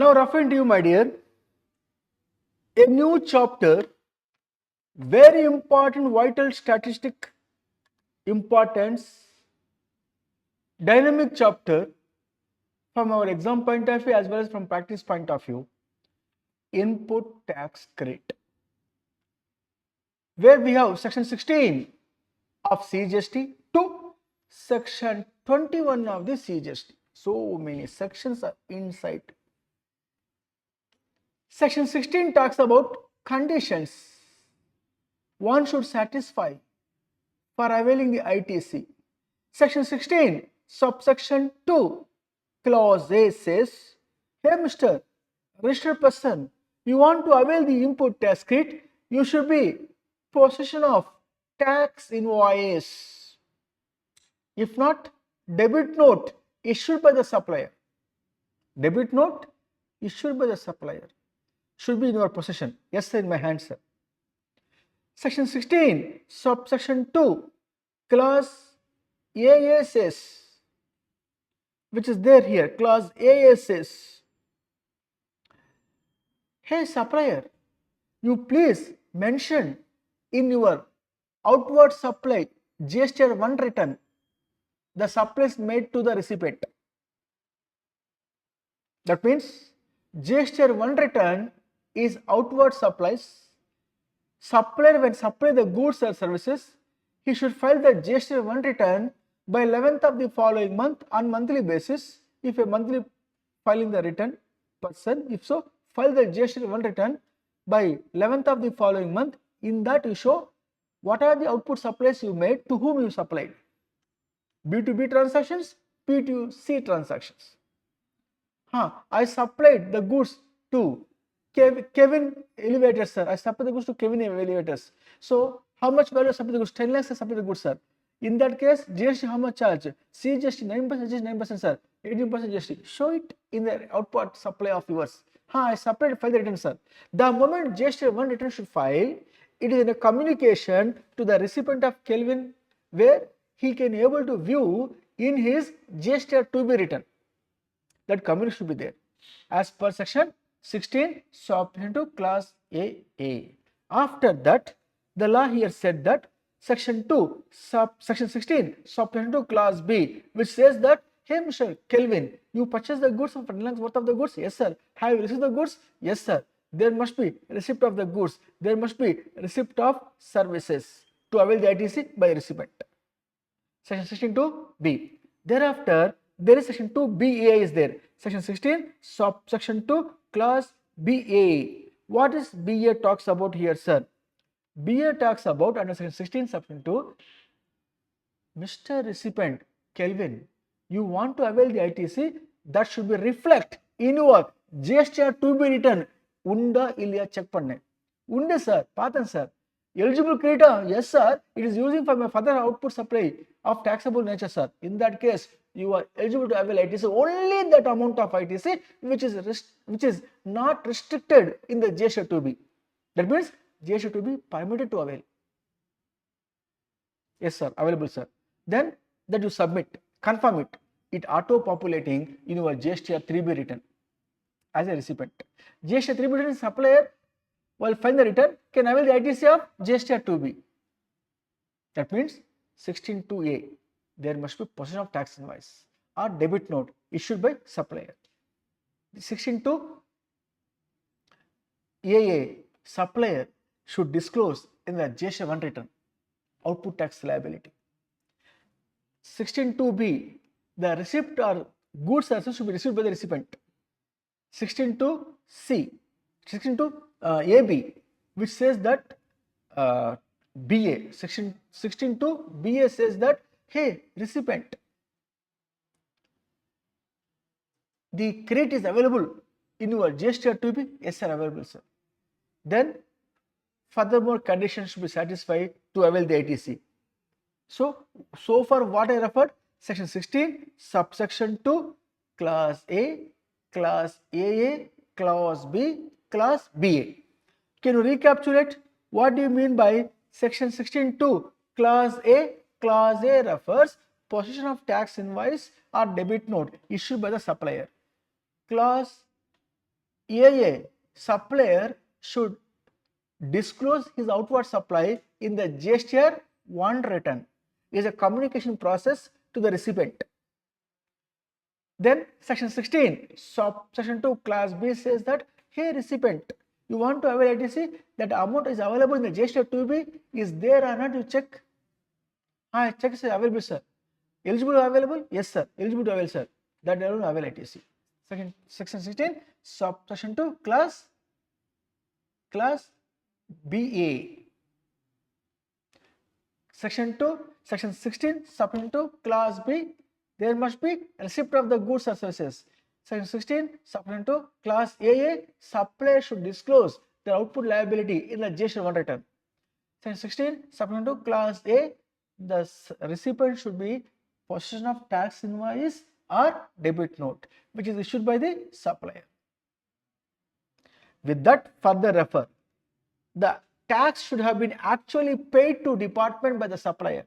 Now referring to you, my dear, a new chapter, very important, vital, statistic importance, dynamic chapter from our exam point of view as well as from practice point of view, input tax credit, where we have section 16 of CGST to section 21 of the CGST. So many sections are inside. Section 16 talks about conditions one should satisfy for availing the ITC. Section 16, subsection 2, clause A says, hey Mr. registered person, you want to avail the input tax credit, you should be possession of tax invoice. If not, debit note issued by the supplier. Debit note issued by the supplier should be in your possession. Yes, sir, in my hand, sir. Section 16, subsection 2, clause AA says, which is there here, clause AA says, hey supplier, you please mention in your outward supply GST 1 return the supplies made to the recipient. That means GST 1 return is outward supplies. Supplier, when supply the goods or services, he should file the GST 1 return by 11th of the following month on monthly basis. If a monthly filing the return person, if so, file the GST 1 return by 11th of the following month. In that you show what are the output supplies you made, to whom you supplied. B2B transactions, P2C transactions. I supplied the goods to Kevin Elevators, sir. I supplied the goods to Kevin Elevators. So, how much value I supplied the goods? 10 lakhs I supplied the goods, sir. In that case, GST how much charge? CGST 9%, GST 9%, sir. 18% GST. Show it in the output supply of yours. I supplied, file the return, sir. The moment GST 1 return should file, it is in a communication to the recipient of Kelvin, where he can able to view in his GST 2B return. That communication should be there as per section 16 subsection 2 clause AA. After that, the law here said that section 2 section 16 subsection 2 clause B, which says that, hey Mr. Kelvin, you purchased the goods of 10 lakhs worth of the goods? Yes sir. Have you received the goods? Yes sir. There must be receipt of the goods. There must be receipt of services to avail the ITC by recipient. Section 16 to B. Thereafter, there is section 2 BA is there. Section 16 subsection 2 clause BA. What is BA talks about here, sir? BA talks about under section 16 subsection 2, Mr. Recipient Kelvin, you want to avail the ITC, that should be reflect in your GST 2B return. Unda ilya check panne. Unde sir, Patan sir. Eligible credit, yes sir, it is using for my further output supply of taxable nature, sir. In that case, you are eligible to avail ITC only that amount of ITC which is not restricted in the GST 2B. That means GST 2B permitted to avail. Yes sir, available sir. Then that you submit, confirm it. It auto populating in your GST 3B return as a recipient. GST 3B return supplier while find the return can avail the ITC of GST 2B. That means 16(2)(a), there must be possession of tax invoice or debit note issued by supplier. 16(2)(aa), supplier should disclose in the GST 1 return output tax liability. 16(2)(b), the receipt or goods or services should be received by the recipient. 16(2)(c), 16(2)(ab), which says that BA, section 16(2) BA says that, hey recipient, the credit is available in your GST 2B. Yes sir, available sir. Then furthermore conditions should be satisfied to avail the ITC. So far what I referred, section 16 subsection 2 clause A, clause AA, clause B, clause BA. Can you recapitulate? What do you mean by section 16(2) clause A? Clause A refers possession of tax invoice or debit note issued by the supplier. Clause AA, supplier should disclose his outward supply in the gesture 1 return. Is a communication process to the recipient. Then section 16, section 2 class B says that, hey recipient, you want to avail ITC, that amount is available in the gesture 2B, is there or not, you check. Check is available sir. Eligible to available? Yes sir. Eligible to avail sir. That alone avail ITC. Section 16, subsection 2 class BA. Section 16, subsection 2 class B, there must be receipt of the goods or services. Section 16, subsection 2 class AA, supplier should disclose the output liability in the gesture 1 return. Section 16, subsection 2 class A, the recipient should be possession of tax invoice or debit note which is issued by the supplier. With that, further refer, the tax should have been actually paid to department by the supplier.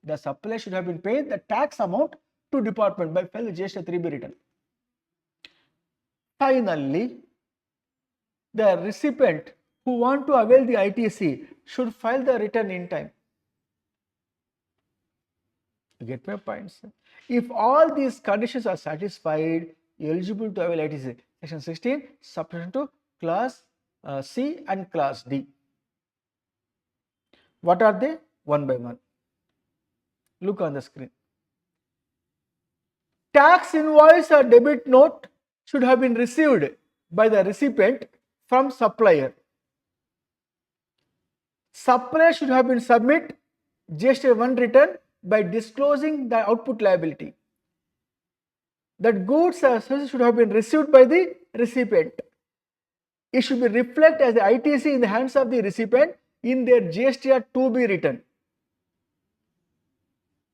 The supplier should have been paid the tax amount to department by filing the GST 3B return. Finally, the recipient who want to avail the ITC should file the return in time. You get my point, sir? If all these conditions are satisfied, you are eligible to avail ITC. Section 16, subsection 2, class C and class D. What are they? One by one. Look on the screen. Tax invoice or debit note should have been received by the recipient from supplier. Supplier should have been submit GST 1 return by disclosing the output liability. That goods or services should have been received by the recipient. It should be reflected as the ITC in the hands of the recipient in their GST 2B return.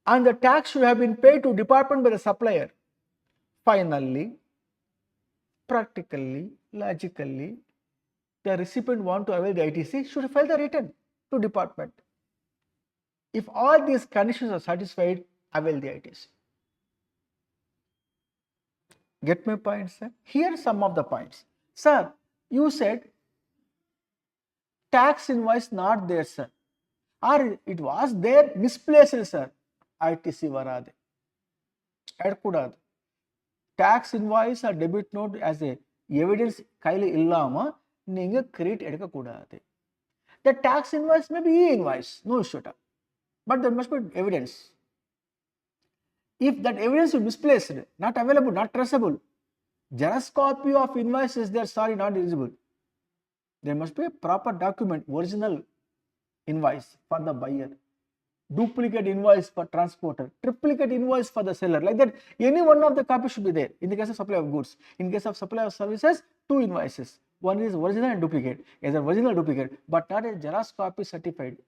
And the tax should have been paid to department by the supplier. Finally, practically, logically, the recipient want to avail the ITC should file the return to department. If all these conditions are satisfied, avail the ITC. Get my point, sir? Here are some of the points. Sir, you said tax invoice not there, sir. Or it was there, misplaced, sir. ITC varade. Add kudadu. Tax invoice or debit note as a evidence kaili illama neenga create edaka kudadu. The tax invoice may be e-invoice, no issue. But there must be evidence. If that evidence is misplaced, not available, not traceable, Xerox copy of invoice is there, sorry, not eligible. There must be a proper document, original invoice for the buyer, duplicate invoice for transporter, triplicate invoice for the seller. Like that, any one of the copies should be there. In the case of supply of goods, in case of supply of services, 2 invoices. One is original and duplicate. Either original or duplicate, but not a Xerox copy certified.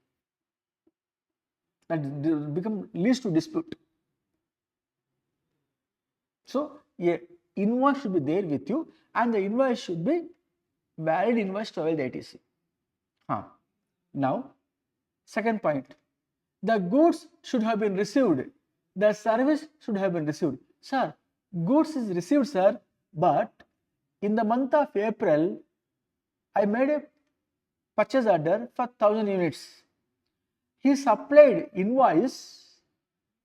That become leads to dispute. So, a invoice should be there with you, and the invoice should be valid invoice to avail the ITC. Now, second point, the goods should have been received, the service should have been received. Sir, goods is received, sir, but in the month of April, I made a purchase order for 1000 units. He supplied invoice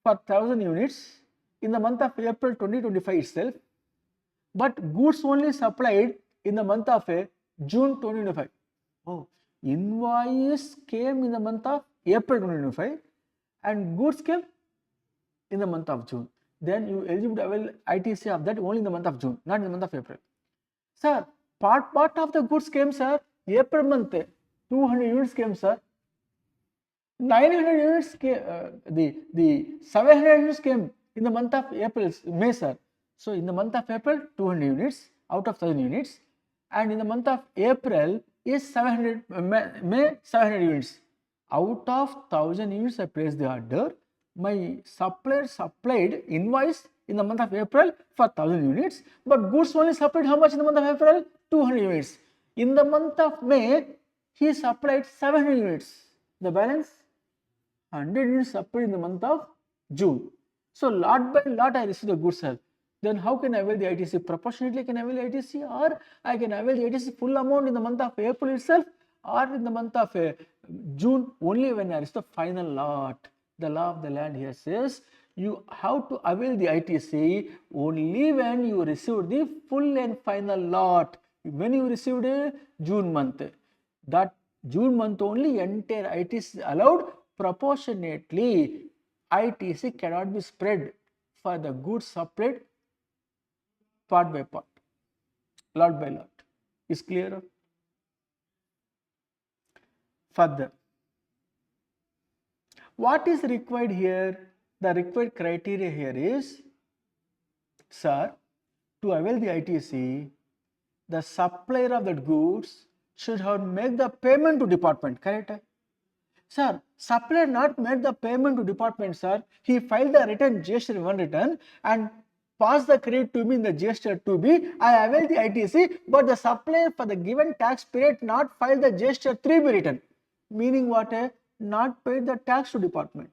for 1000 units in the month of April 2025 itself, but goods only supplied in the month of June 2025. Oh, invoice came in the month of April 2025 and goods came in the month of June. Then you eligible to avail ITC of that only in the month of June, not in the month of April. Sir, part of the goods came, sir, April month, 200 units came, sir. 900 units came, the 700 units came in the month of April, May, sir. So, in the month of April, 200 units out of 1000 units, and in the month of April is 700, May 700 units. Out of 1000 units, I placed the order. My supplier supplied invoice in the month of April for 1000 units, but goods only supplied how much in the month of April? 200 units. In the month of May, he supplied 700 units. The balance 100 units supplied in the month of June. So, lot by lot I received the goods, sir. Then how can I avail the ITC? Proportionately I can avail the ITC, or I can avail the ITC full amount in the month of April itself, or in the month of June, only when I receive the final lot. The law of the land here says you have to avail the ITC only when you receive the full and final lot. When you received June month, that June month only entire ITC is allowed. Proportionately, ITC cannot be spread for the goods supplied part by part, lot by lot. Is clear? Further, what is required here? The required criteria here is, sir, to avail the ITC, the supplier of that goods should have made the payment to department, correct? Sir, supplier not made the payment to department, sir. He filed the return GST 1 return and passed the credit to me in the GST 2B. I avail the ITC, but the supplier for the given tax period not filed the GST 3B return. Meaning what? Not paid the tax to department.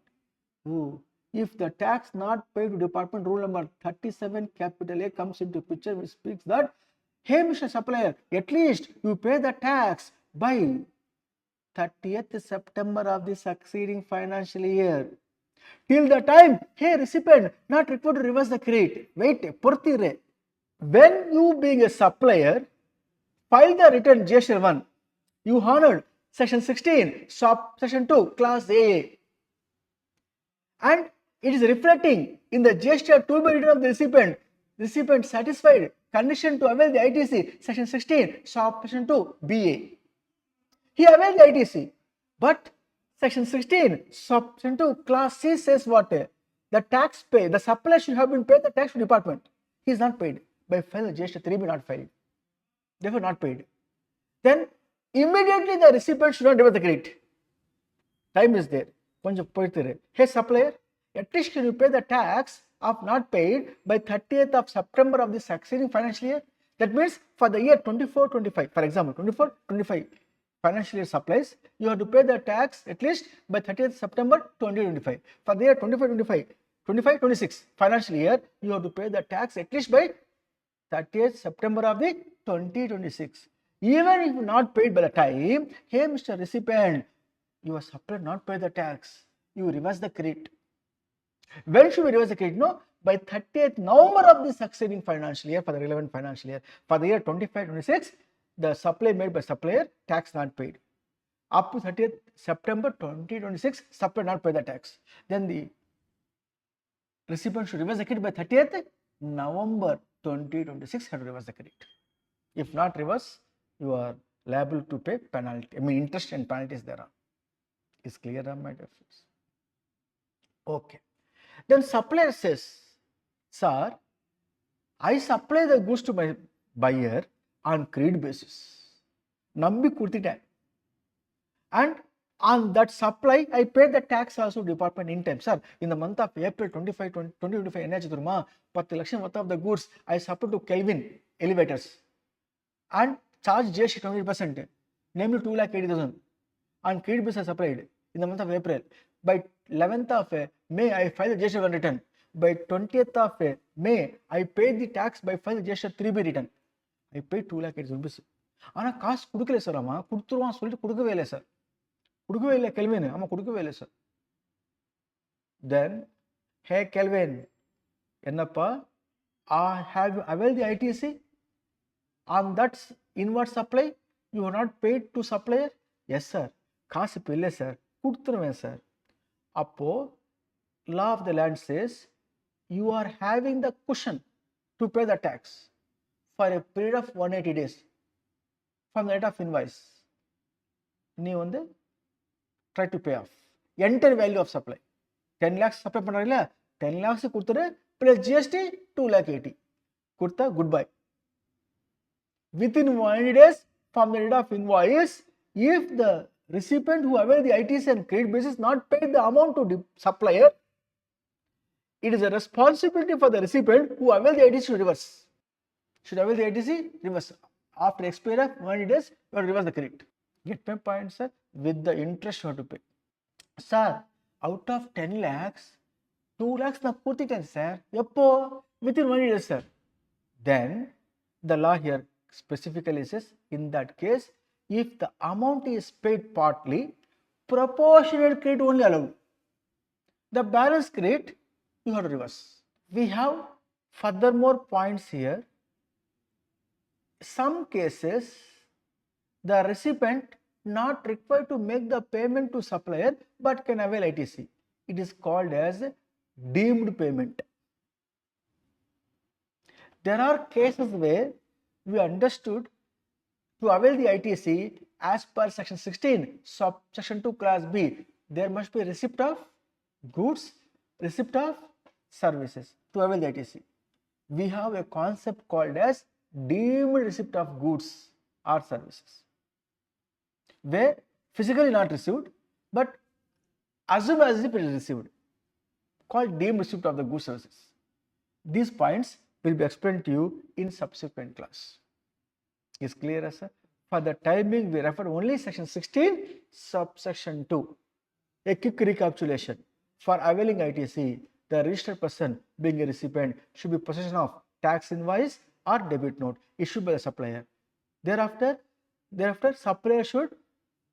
Ooh. If the tax not paid to department, rule number 37 capital A comes into picture, which speaks that, hey Mr. Supplier, at least you pay the tax by 30th September of the succeeding financial year. Till the time, hey recipient, not required to reverse the credit. Wait, purtire. When you being a supplier, file the return GST 1, you honored section 16, section 2, class AA. And it is reflecting in the GST 2B return of the recipient. Recipient satisfied, condition to avail the ITC, section 16, section 2, BA. He availed the ITC, but section 16, section 2, class C says what? The tax pay, the supplier should have been paid the tax to department. He is not paid. By file GST 3B not filed. Therefore not paid. Then immediately the recipient should not reverse the credit. Time is there. Hey supplier, at least can you pay the tax of not paid by 30th of September of the succeeding financial year? That means for the year 24-25, for example, 24-25 financial year supplies, you have to pay the tax at least by 30th September 2025. For the year 25-26 financial year, you have to pay the tax at least by 30th September of the 2026. Even if not paid by the time, hey Mr. Recipient, your supplier not pay the tax, you reverse the credit. When should we reverse the credit? No, by 30th November of the succeeding financial year for the relevant financial year. For the year 25-26, the supply made by supplier, tax not paid. Up to 30th September 2026, supplier not pay the tax. Then the recipient should reverse the credit by 30th November 2026, have to reverse the credit. If not reverse, you are liable to pay penalty, interest and penalties thereon. Is clear, my dear friends? Okay. Then supplier says, sir, I supply the goods to my buyer on credit basis. Nambi kurtita. And on that supply, I paid the tax also department in time. Sir, in the month of April 2025, NH Durma, 10 lakhs worth of the goods I supplied to Kelvin elevators and charged GST 20%, namely 2,80,000. On credit basis I supplied in the month of April. By 11th of May, I filed the GST 1 return. By 20th of May, I paid the tax by filing the GST 3B return. I paid 2,80,000 rupees. Ana காசு கொடுக்கல sir, ஆமா கொடுத்துருவான் சொல்லிட்டு கொடுக்கவே இல்லை sir, கொடுக்கவே இல்லை kelvin, ஆமா கொடுக்கவே இல்லை சார். Then, hey Kelvin, என்னப்பா, have you availed the ITC on that inward supply? You are not paid to supplier? Yes sir, காசு இப்போ இல்லை சார், கொடுத்துருவேன் சார். அப்போ law of the land says you are having the cushion to pay the tax for a period of 180 days from the date of invoice. நீ வந்து try to pay off entire value of supply. 10 lakhs supply பண்ணுறீங்களா, 10 lakhs கொடுத்துரு plus GST 2,80,000 கொடுத்தா goodbye. Within 180 days from the date of invoice, if the recipient who availed the ITC and credit basis not paid the amount to the supplier, it is a responsibility for the recipient who availed the ITC to reverse. Should avail the ITC, reverse. After expiry of 180 days, you have to reverse the credit. Get my point, sir? With the interest you have to pay. Sir, out of 10 lakhs, 2 lakhs na kurtitan sir. Eppo within 1 year sir. Then the law here specifically says in that case, if the amount is paid partly, proportionate credit only allowed. The balance credit you have to reverse. We have furthermore points here. Some cases the recipient not required to make the payment to supplier but can avail ITC. It is called as deemed payment. There are cases where we understood to avail the ITC as per section 16 subsection 2 class B, there must be receipt of goods, receipt of services to avail the ITC. We have a concept called as deemed receipt of goods or services, where physically not received but assume as if it is received, called deemed receipt of the goods services. These points will be explained to you in subsequent class. Is clear, sir? For the time being, we refer only section 16 subsection 2. A quick recapitulation. For availing ITC, the registered person being a recipient should be possession of tax invoice or debit note issued by the supplier. Thereafter supplier should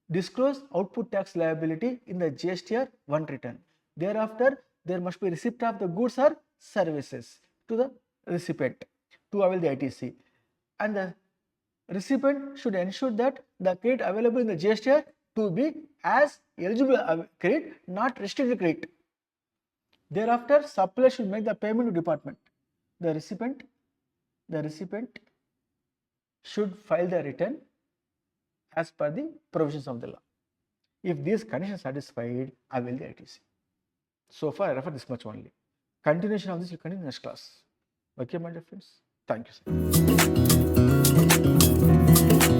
disclose output tax liability in the GSTR 1 return. Thereafter, there must be receipt of the goods or services to the recipient to avail the ITC, and the recipient should ensure that the credit available in the GSTR to be as eligible credit, not restricted credit. Thereafter, supplier should make the payment to department. The recipient should file the return as per the provisions of the law. If these conditions are satisfied, avail the ITC. So far, I refer this much only. Continuation of this will continue in next class. Okay, my dear friends. Thank you, sir.